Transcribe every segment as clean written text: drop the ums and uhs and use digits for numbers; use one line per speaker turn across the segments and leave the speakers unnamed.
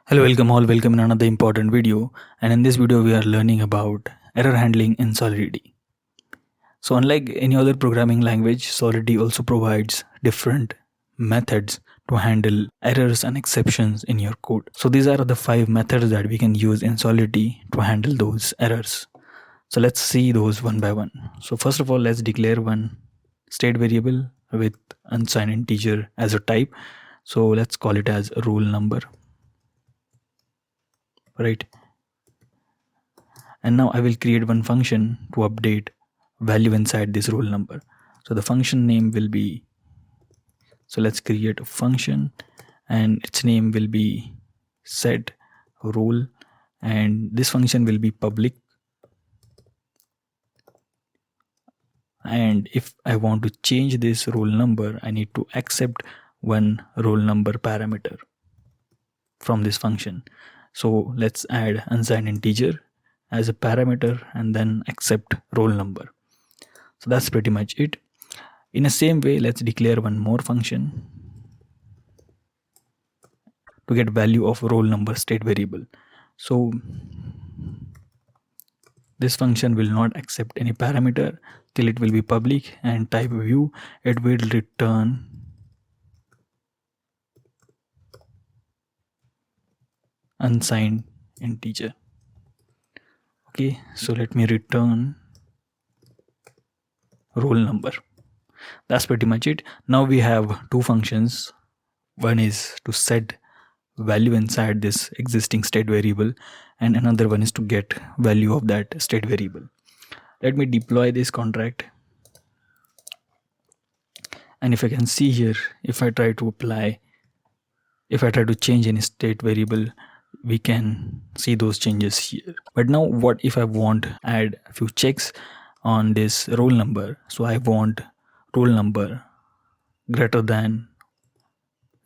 Hello, welcome in another important video. And in this video, we are learning about error handling in Solidity. So, unlike any other programming language, Solidity also provides different methods to handle errors and exceptions in your code. So, these are the 5 methods that we can use in Solidity to handle those errors. So, let's see those one by one. So, first of all, let's declare one state variable with unsigned integer as a type. So, let's call it as roll number, right? And now I will create one function to update value inside this roll number. So the function name will be, so let's create a function and its name will be set roll, and this function will be public. And if I want to change this roll number, I need to accept one roll number parameter from this function. So let's add unsigned integer as a parameter and then accept roll number. So that's pretty much it. In the same way, let's declare one more function to get value of roll number state variable. So this function will not accept any parameter till it will be public, and type view, it will return unsigned integer. Okay, so let me return roll number. That's pretty much it. Now we have two functions. One is to set value inside this existing state variable, and another one is to get value of that state variable. Let me deploy this contract, and if I can see here, if I try to change any state variable, we can see those changes here. But now what if I want to add a few checks on this roll number? So I want roll number greater than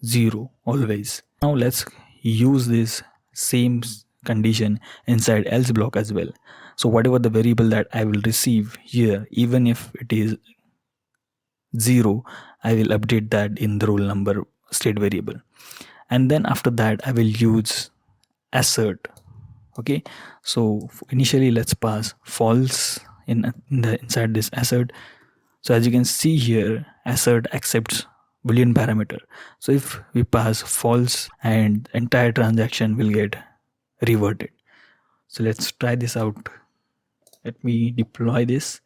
0 always. Now let's use this same condition inside else block as well. So whatever the variable that I will receive here, even if it is 0, I will update that in the roll number state variable. And then after that I will use assert. Okay, so initially let's pass false inside this assert. So as you can see here, assert accepts boolean parameter. So if we pass false, and entire transaction will get reverted. So let's try this out. Let me deploy this.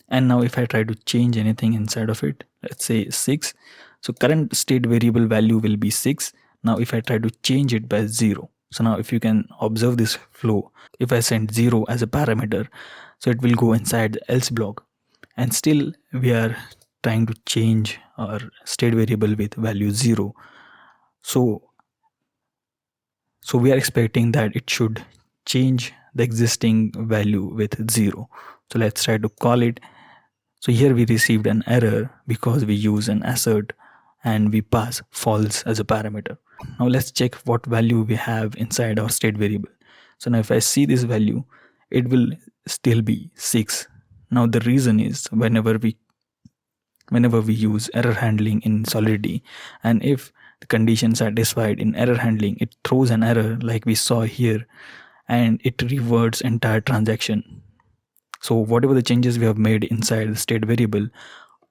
And now if I try to change anything inside of it, let's say 6. So current state variable value will be 6. Now if I try to change it by 0. So now if you can observe this flow, if I send 0 as a parameter, so it will go inside the else block. And still we are trying to change our state variable with value 0. So we are expecting that it should change the existing value with 0. So let's try to call it. So here we received an error because we use an assert and we pass false as a parameter. Now let's check what value we have inside our state variable. So now if I see this value, it will still be 6. Now the reason is whenever we use error handling in Solidity, and if the condition satisfied in error handling, it throws an error like we saw here, and it reverts entire transaction. So whatever the changes we have made inside the state variable,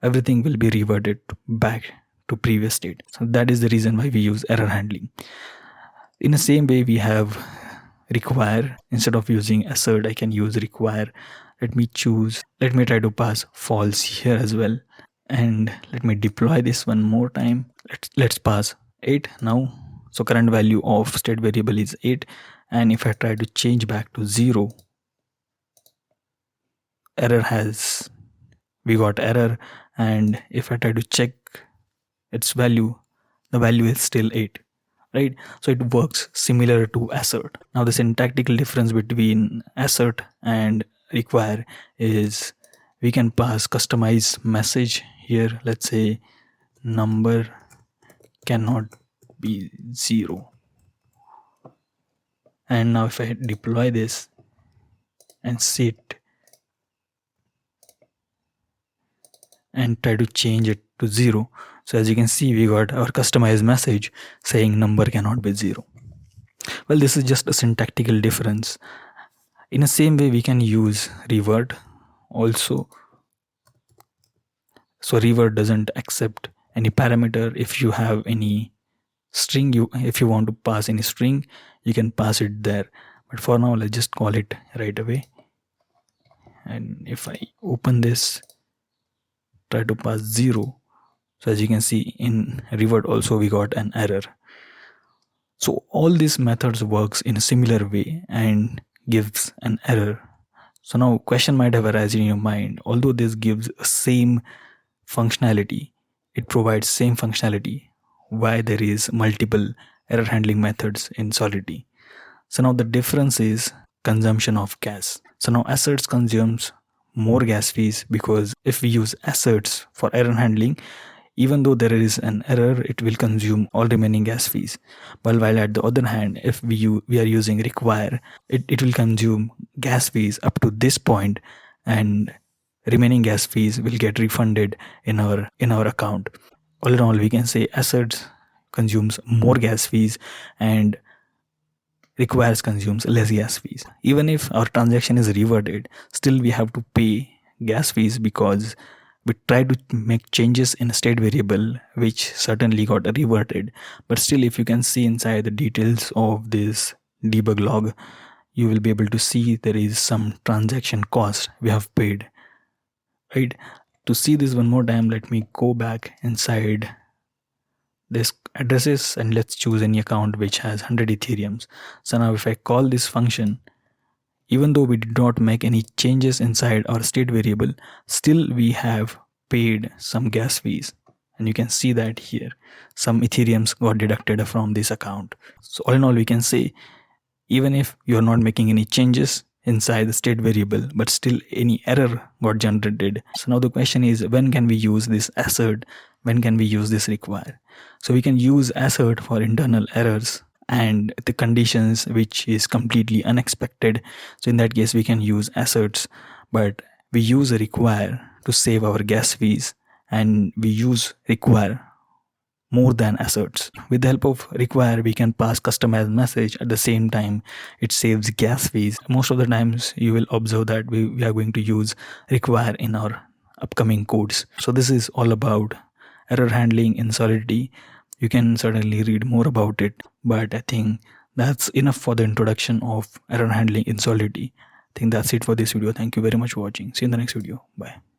everything will be reverted back to previous state. So that is the reason why we use error handling. In the same way, we have require. Instead of using assert, I can use require. Let me try to pass false here as well. And let me deploy this one more time. Let's pass 8 now. So current value of state variable is 8. And if I try to change back to 0, we got error. And if I try to check its value, the value is still 8, right? So it works similar to assert. Now the syntactical difference between assert and require is we can pass customize message here. Let's say number cannot be 0. And now if I deploy this and see it and try to change it to 0, So as you can see, we got our customized message saying number cannot be 0. Well, this is just a syntactical difference. In the same way, we can use revert also. So revert doesn't accept any parameter. If you have any string, if you want to pass any string, you can pass it there. But for now, let's just call it right away. And if I open this, try to pass 0. So as you can see, in revert also we got an error. So all these methods works in a similar way and gives an error. So now question might have arisen in your mind, although this gives same functionality, it provides same functionality, why there is multiple error handling methods in Solidity. So now the difference is consumption of gas. So now asserts consumes more gas fees, because if we use asserts for error handling, even though there is an error, it will consume all remaining gas fees. While at the other hand, if we are using require, it will consume gas fees up to this point, and remaining gas fees will get refunded in our account. All in all, we can say asserts consumes more gas fees and requires consumes less gas fees. Even if our transaction is reverted, still we have to pay gas fees, because we try to make changes in a state variable which certainly got reverted. But still, if you can see inside the details of this debug log, you will be able to see there is some transaction cost we have paid, right? To see this one more time, let me go back inside this addresses and let's choose any account which has 100 ethereums. So now if I call this function, even though we did not make any changes inside our state variable, still we have paid some gas fees, and you can see that here some ethereums got deducted from this account. So all in all, we can say even if you are not making any changes inside the state variable, but still any error got generated. So now the question is, when can we use this assert? When can we use this require? So we can use assert for internal errors and the conditions which is completely unexpected. So in that case, we can use asserts, but we use require to save our gas fees, and we use require more than asserts. With the help of require, we can pass customized message. At the same time, it saves gas fees. Most of the times you will observe that we are going to use require in our upcoming codes. So this is all about error handling in Solidity. You can certainly read more about it, but I think that's enough for the introduction of error handling in Solidity. I think that's it for this video. Thank you very much for watching. See you in the next video. Bye.